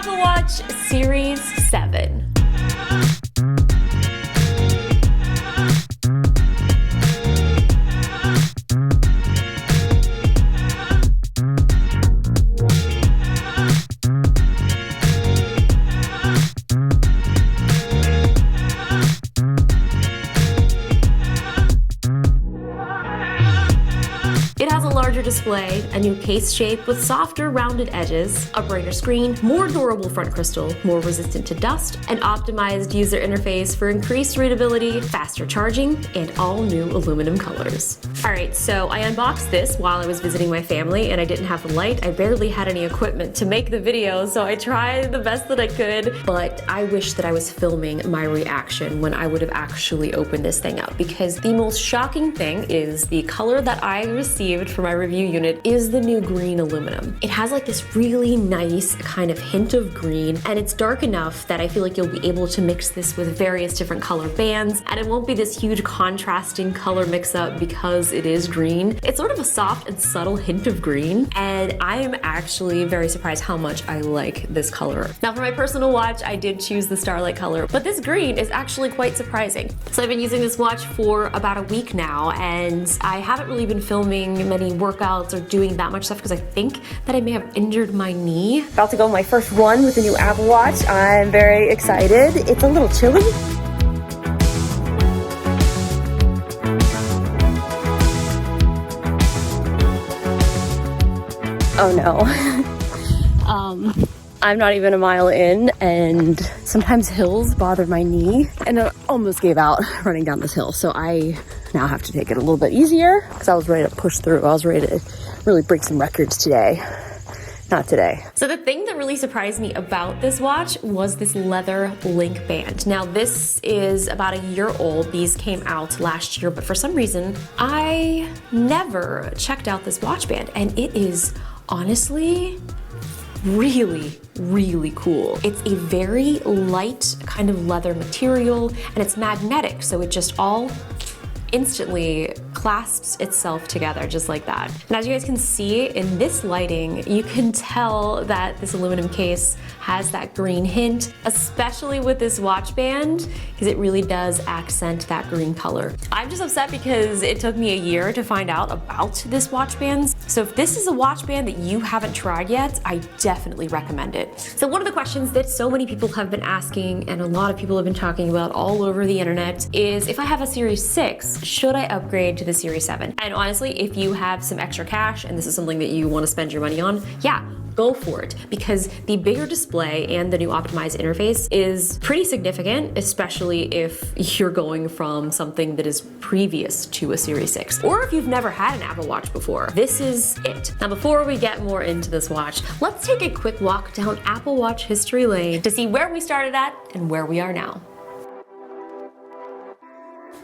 Apple Watch Series 7. It has a larger display, a new case shape with softer rounded edges, a brighter screen, more durable front crystal, more resistant to dust, an optimized user interface for increased readability, faster charging, and all new aluminum colors. Alright, so I unboxed this while I was visiting my family and I didn't have the light. I barely had any equipment to make the video, so I tried the best that I could, but I wish that I was filming my reaction when I would have actually opened this thing up, because the most shocking thing is the color that I received for my review unit is the new green aluminum. It has like this really nice kind of hint of green, and it's dark enough that I feel like you'll be able to mix this with various different color bands, and it won't be this huge contrasting color mix-up because it is green. It's sort of a soft and subtle hint of green, and I am actually very surprised how much I like this color. Now for my personal watch, I did choose the Starlight color, but this green is actually quite surprising. So I've been using this watch for about a week now, and I haven't really been filming many workouts or doing that much stuff because I think that I may have injured my knee. About to go my first run with the new Apple Watch. I'm very excited. It's a little chilly. Oh no. I'm not even a mile in, and sometimes hills bother my knee, and I almost gave out running down this hill. So I now have to take it a little bit easier because I was ready to push through. I was ready to really break some records today. Not today. So the thing that really surprised me about this watch was this leather link band. Now this is about a year old. These came out last year, but for some reason I never checked out this watch band, and it is honestly really cool. It's a very light kind of leather material, and it's magnetic, so it just all instantly clasps itself together just like that. And as you guys can see in this lighting, you can tell that this aluminum case has that green hint, especially with this watch band, because it really does accent that green color. I'm just upset because it took me a year to find out about this watch band. So if this is a watch band that you haven't tried yet, I definitely recommend it. So one of the questions that so many people have been asking, and a lot of people have been talking about all over the internet, is if I have a Series 6, should I upgrade to the Series 7? And honestly, if you have some extra cash and this is something that you want to spend your money on, yeah, go for it, because the bigger display and the new optimized interface is pretty significant, especially if you're going from something that is previous to a Series 6, or if you've never had an Apple Watch before. This is it. Now before we get more into this watch, let's take a quick walk down Apple Watch history lane to see where we started at and where we are now.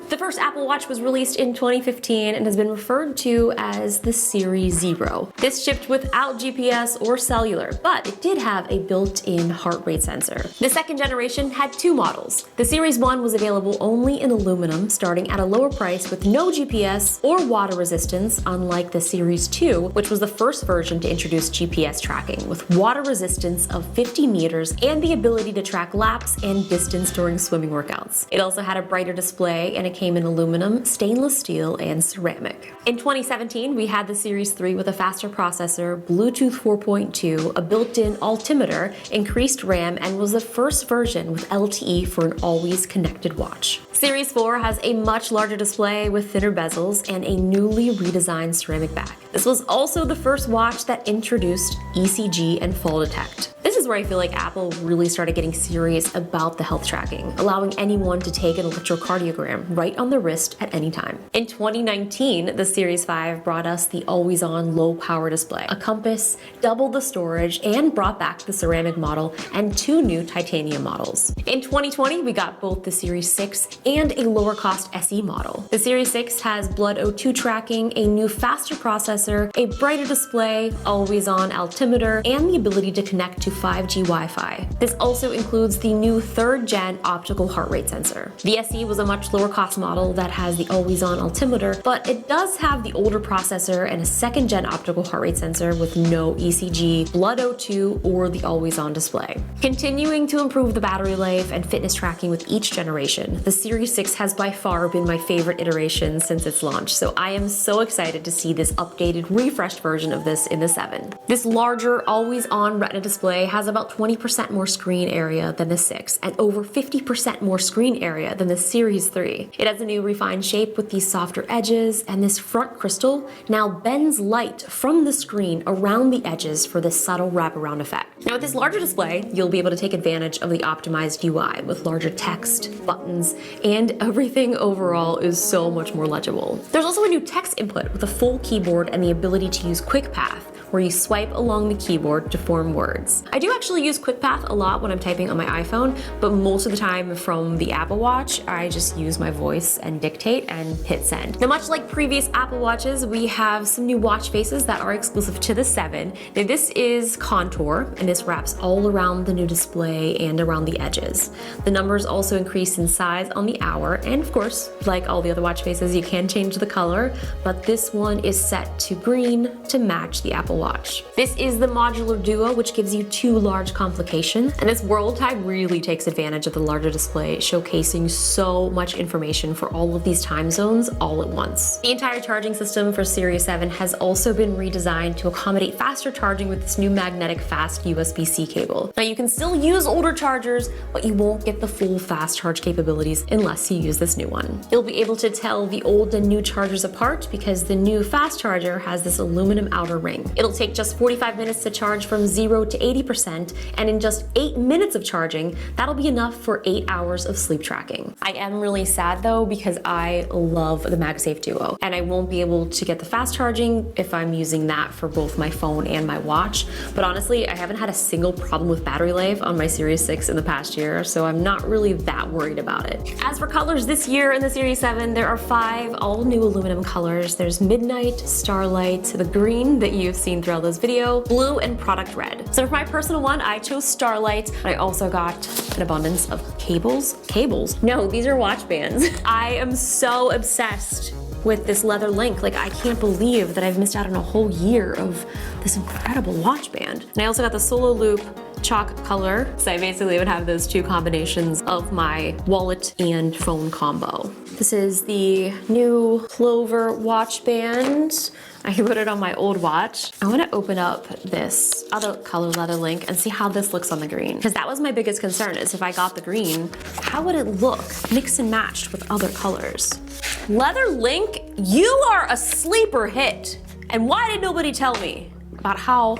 The first Apple Watch was released in 2015 and has been referred to as the Series 0. This shipped without GPS or cellular, but it did have a built-in heart rate sensor. The second generation had two models. The Series 1 was available only in aluminum, starting at a lower price with no GPS or water resistance, unlike the Series 2, which was the first version to introduce GPS tracking, with water resistance of 50 meters and the ability to track laps and distance during swimming workouts. It also had a brighter display, and it came in aluminum, stainless steel, and ceramic. In 2017, we had the Series 3 with a faster processor, Bluetooth 4.2, a built-in altimeter, increased RAM, and was the first version with LTE for an always connected watch. Series 4 has a much larger display with thinner bezels and a newly redesigned ceramic back. This was also the first watch that introduced ECG and fall detect. This is where I feel like Apple really started getting serious about the health tracking, allowing anyone to take an electrocardiogram right on the wrist at any time. In 2019, the Series 5 brought us the always-on low-power display, a compass, doubled the storage, and brought back the ceramic model and two new titanium models. In 2020, we got both the Series 6 and a lower-cost SE model. The Series 6 has Blood O2 tracking, a new faster processor, a brighter display, always-on altimeter, and the ability to connect to 5 5G Wi-Fi. This also includes the new 3rd gen optical heart rate sensor. The SE was a much lower cost model that has the always-on altimeter, but it does have the older processor and a 2nd gen optical heart rate sensor with no ECG, blood O2, or the always-on display. Continuing to improve the battery life and fitness tracking with each generation, the Series 6 has by far been my favorite iteration since its launch, so I am so excited to see this updated, refreshed version of this in the 7. This larger, always-on Retina display has about 20% more screen area than the 6, and over 50% more screen area than the Series 3. It has a new refined shape with these softer edges, and this front crystal now bends light from the screen around the edges for this subtle wraparound effect. Now with this larger display, you'll be able to take advantage of the optimized UI with larger text, buttons, and everything overall is so much more legible. There's also a new text input with a full keyboard and the ability to use Quick Path, where you swipe along the keyboard to form words. I do actually use Quick Path a lot when I'm typing on my iPhone, but most of the time from the Apple Watch, I just use my voice and dictate and hit send. Now, much like previous Apple Watches, we have some new watch faces that are exclusive to the 7. Now, this is Contour, and this wraps all around the new display and around the edges. The numbers also increase in size on the hour, and of course, like all the other watch faces, you can change the color, but this one is set to green to match the Apple Watch. This is the Modular Duo, which gives you 2 large complications, and this World Time really takes advantage of the larger display, showcasing so much information for all of these time zones all at once. The entire charging system for Series 7 has also been redesigned to accommodate faster charging with this new magnetic fast USB-C cable. Now you can still use older chargers, but you won't get the full fast charge capabilities unless you use this new one. You'll be able to tell the old and new chargers apart because the new fast charger has this aluminum outer ring. It'll take just 45 minutes to charge from 0 to 80%, and in just 8 minutes of charging, that'll be enough for 8 hours of sleep tracking. I am really sad though because I love the MagSafe Duo, and I won't be able to get the fast charging if I'm using that for both my phone and my watch, but honestly, I haven't had a single problem with battery life on my Series 6 in the past year, so I'm not really that worried about it. As for colors this year in the Series 7, there are 5 all new aluminum colors. There's Midnight, Starlight, the green that you've seen throughout this video, blue, and product red. So for my personal one, I chose Starlight. I also got an abundance of cables. Cables? No, these are watch bands. I am so obsessed with this leather link. Like, I can't believe that I've missed out on a whole year of this incredible watch band. And I also got the Solo Loop chalk color. So I basically would have those 2 combinations of my wallet and phone combo. This is the new Clover watch band. I put it on my old watch. I want to open up this other color leather link and see how this looks on the green. Because that was my biggest concern, is if I got the green, how would it look mixed and matched with other colors? Leather link, you are a sleeper hit. And why did nobody tell me about how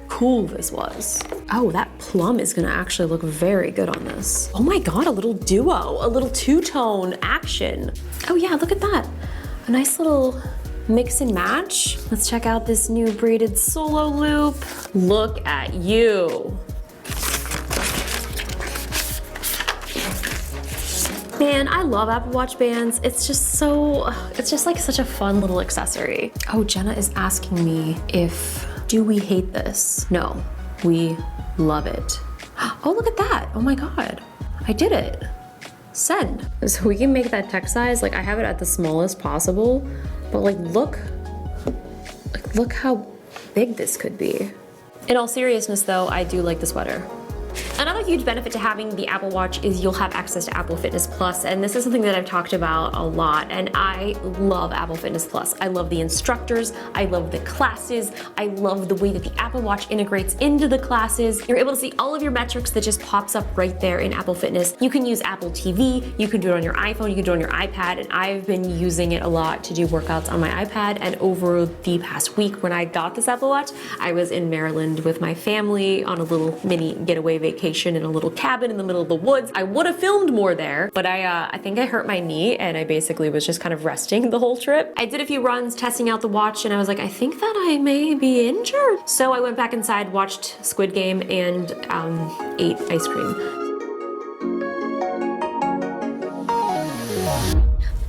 cool this was? Oh, that plum is gonna actually look very good on this. Oh my God, a little duo, a little 2-tone action. Oh yeah, look at that. A nice little mix and match. Let's check out this new braided Solo Loop. Look at you. Man, I love Apple Watch bands. It's just like such a fun little accessory. Oh, Jenna is asking me do we hate this? No, we love it. Oh, look at that. Oh my God, I did it. Send. So we can make that text size, like I have it at the smallest possible, but like look how big this could be. In all seriousness though, I do like the sweater. Another huge benefit to having the Apple Watch is you'll have access to Apple Fitness Plus, and this is something that I've talked about a lot, and I love Apple Fitness Plus. I love the instructors, I love the classes, I love the way that the Apple Watch integrates into the classes. You're able to see all of your metrics that just pops up right there in Apple Fitness. You can use Apple TV, you can do it on your iPhone, you can do it on your iPad, and I've been using it a lot to do workouts on my iPad, and over the past week when I got this Apple Watch, I was in Maryland with my family on a little mini getaway vacation in a little cabin in the middle of the woods. I would have filmed more there, but I think I hurt my knee and I basically was just kind of resting the whole trip. I did a few runs testing out the watch and I was like, I think that I may be injured. So I went back inside, watched Squid Game, and ate ice cream.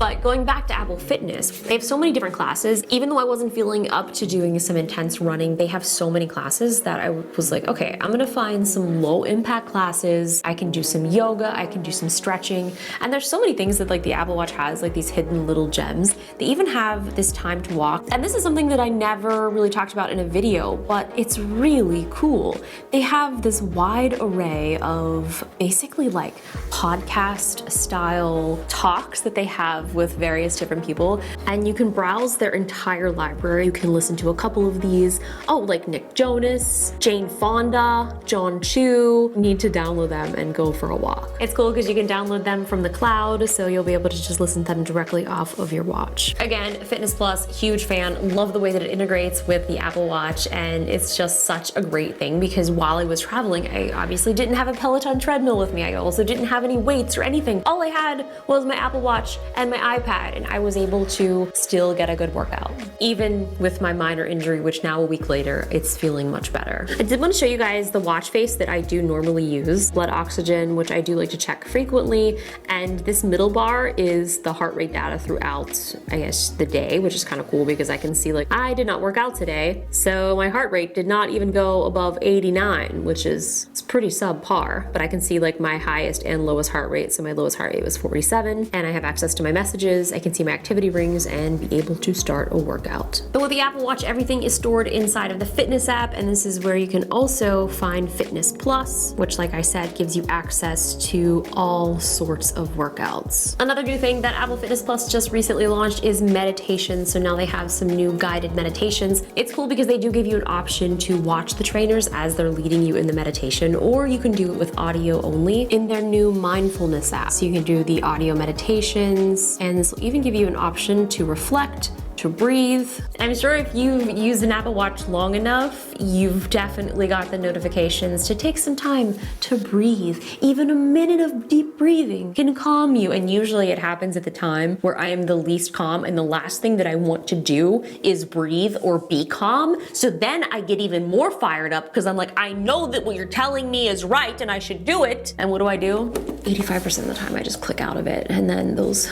But going back to Apple Fitness, they have so many different classes. Even though I wasn't feeling up to doing some intense running, they have so many classes that I was like, okay, I'm gonna find some low impact classes. I can do some yoga, I can do some stretching. And there's so many things that like the Apple Watch has, like these hidden little gems. They even have this time to walk. And this is something that I never really talked about in a video, but it's really cool. They have this wide array of basically like podcast style talks that they have with various different people, and you can browse their entire library. You can listen to a couple of these. Oh, like Nick Jonas, Jane Fonda, John Chu. You need to download them and go for a walk. It's cool because you can download them from the cloud, so you'll be able to just listen to them directly off of your watch. Again, Fitness Plus, huge fan. Love the way that it integrates with the Apple Watch, and it's just such a great thing because while I was traveling, I obviously didn't have a Peloton treadmill with me. I also didn't have any weights or anything. All I had was my Apple Watch and my iPad, and I was able to still get a good workout. Even with my minor injury, which now a week later, it's feeling much better. I did want to show you guys the watch face that I do normally use. Blood oxygen, which I do like to check frequently, and this middle bar is the heart rate data throughout, I guess, the day, which is kind of cool because I can see like, I did not work out today, so my heart rate did not even go above 89, which is it's pretty subpar, but I can see like my highest and lowest heart rate. So my lowest heart rate was 47, and I have access to my messages. I can see my activity rings and be able to start a workout. But with the Apple Watch, everything is stored inside of the Fitness app, and this is where you can also find Fitness Plus, which like I said, gives you access to all sorts of workouts. Another new thing that Apple Fitness Plus just recently launched is meditation. So now they have some new guided meditations. It's cool because they do give you an option to watch the trainers as they're leading you in the meditation, or you can do it with audio only in their new mindfulness app. So you can do the audio meditations, and this will even give you an option to reflect, to breathe. I'm sure if you've used an Apple Watch long enough, you've definitely got the notifications to take some time to breathe. Even a minute of deep breathing can calm you, and usually it happens at the time where I am the least calm, and the last thing that I want to do is breathe or be calm. So then I get even more fired up because I'm like, I know that what you're telling me is right and I should do it. And what do? 85% of the time I just click out of it. And then those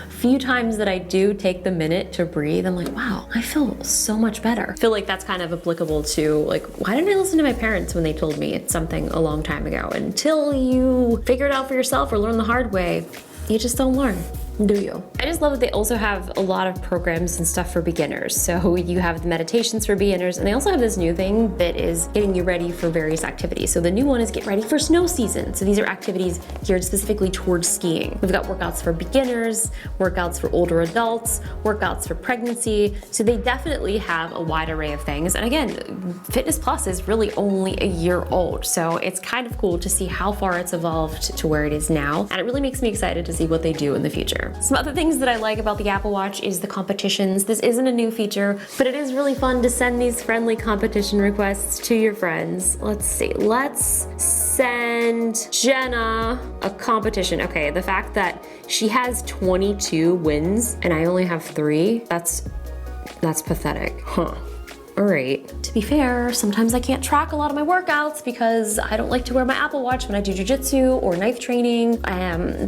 few times that I do take the minute to breathe, I'm like, wow, I feel so much better. I feel like that's kind of applicable to like, why didn't I listen to my parents when they told me it's something a long time ago? Until you figure it out for yourself or learn the hard way, you just don't learn. Do you? I just love that they also have a lot of programs and stuff for beginners. So you have the meditations for beginners, and they also have this new thing that is getting you ready for various activities. So the new one is get ready for snow season. So these are activities geared specifically towards skiing. We've got workouts for beginners, workouts for older adults, workouts for pregnancy. So they definitely have a wide array of things. And again, Fitness Plus is really only a year old. So it's kind of cool to see how far it's evolved to where it is now. And it really makes me excited to see what they do in the future. Some other things that I like about the Apple Watch is the competitions. This isn't a new feature, but it is really fun to send these friendly competition requests to your friends. Let's see, let's send Jenna a competition. Okay, the fact that she has 22 wins and I only have 3, that's pathetic. Huh. All right. To be fair, sometimes I can't track a lot of my workouts because I don't like to wear my Apple Watch when I do jujitsu or knife training.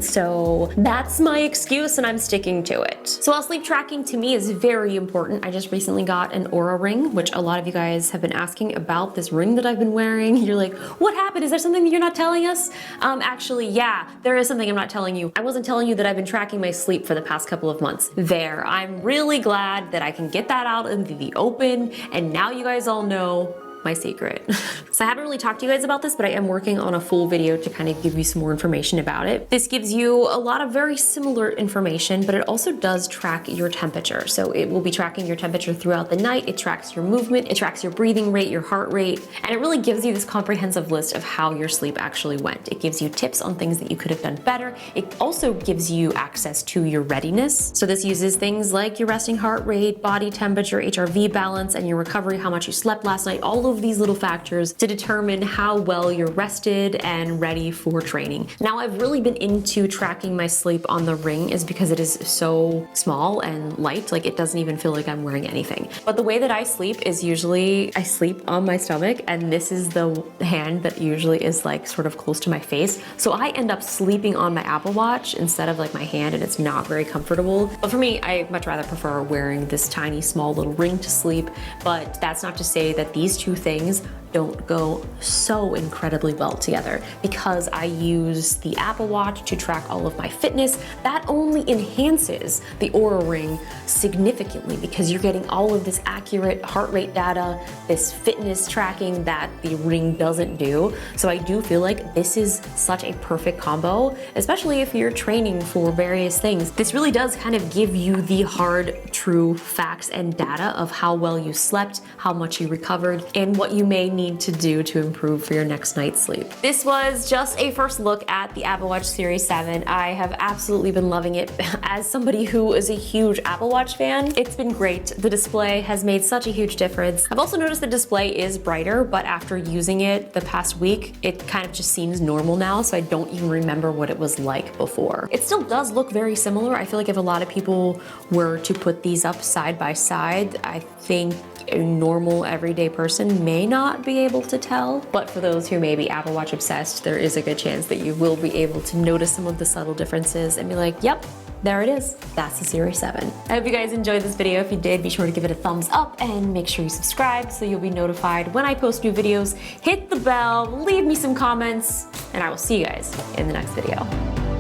So that's my excuse and I'm sticking to it. So while sleep tracking to me is very important, I just recently got an Oura ring, which a lot of you guys have been asking about this ring that I've been wearing. You're like, what happened? Is there something that you're not telling us? Actually, yeah, there is something I'm not telling you. I wasn't telling you that I've been tracking my sleep for the past couple of months. I'm really glad that I can get that out into the open, and now you guys all know my secret. So I haven't really talked to you guys about this, but I am working on a full video to kind of give you some more information about it. This gives you a lot of very similar information, but it also does track your temperature. So it will be tracking your temperature throughout the night. It tracks your movement, it tracks your breathing rate, your heart rate, and it really gives you this comprehensive list of how your sleep actually went. It gives you tips on things that you could have done better. It also gives you access to your readiness. So this uses things like your resting heart rate, body temperature, HRV balance, and your recovery, how much you slept last night. All of these little factors to determine how well you're rested and ready for training. Now, I've really been into tracking my sleep on the Ring is because it is so small and light, like it doesn't even feel like I'm wearing anything. But the way that I sleep is usually I sleep on my stomach, and this is the hand that usually is like sort of close to my face. So I end up sleeping on my Apple Watch instead of like my hand, and it's not very comfortable. But for me, I much rather prefer wearing this tiny, small little ring to sleep. But that's not to say that these two things don't go so incredibly well together, because I use the Apple Watch to track all of my fitness. That only enhances the Oura Ring significantly, because you're getting all of this accurate heart rate data, this fitness tracking that the Ring doesn't do. So I do feel like this is such a perfect combo, especially if you're training for various things. This really does kind of give you the hard, true facts and data of how well you slept, how much you recovered, and what you may need to do to improve for your next night's sleep. This was just a first look at the Apple Watch Series 7. I have absolutely been loving it. As somebody who is a huge Apple Watch fan, it's been great. The display has made such a huge difference. I've also noticed the display is brighter, but after using it the past week, it kind of just seems normal now, so I don't even remember what it was like before. It still does look very similar. I feel like if a lot of people were to put these up side by side, I think a normal everyday person may not be able to tell. But for those who may be Apple Watch obsessed, there is a good chance that you will be able to notice some of the subtle differences and be like, yep, there it is. That's the Series 7. I hope you guys enjoyed this video. If you did, be sure to give it a thumbs up and make sure you subscribe so you'll be notified when I post new videos. Hit the bell, leave me some comments, and I will see you guys in the next video.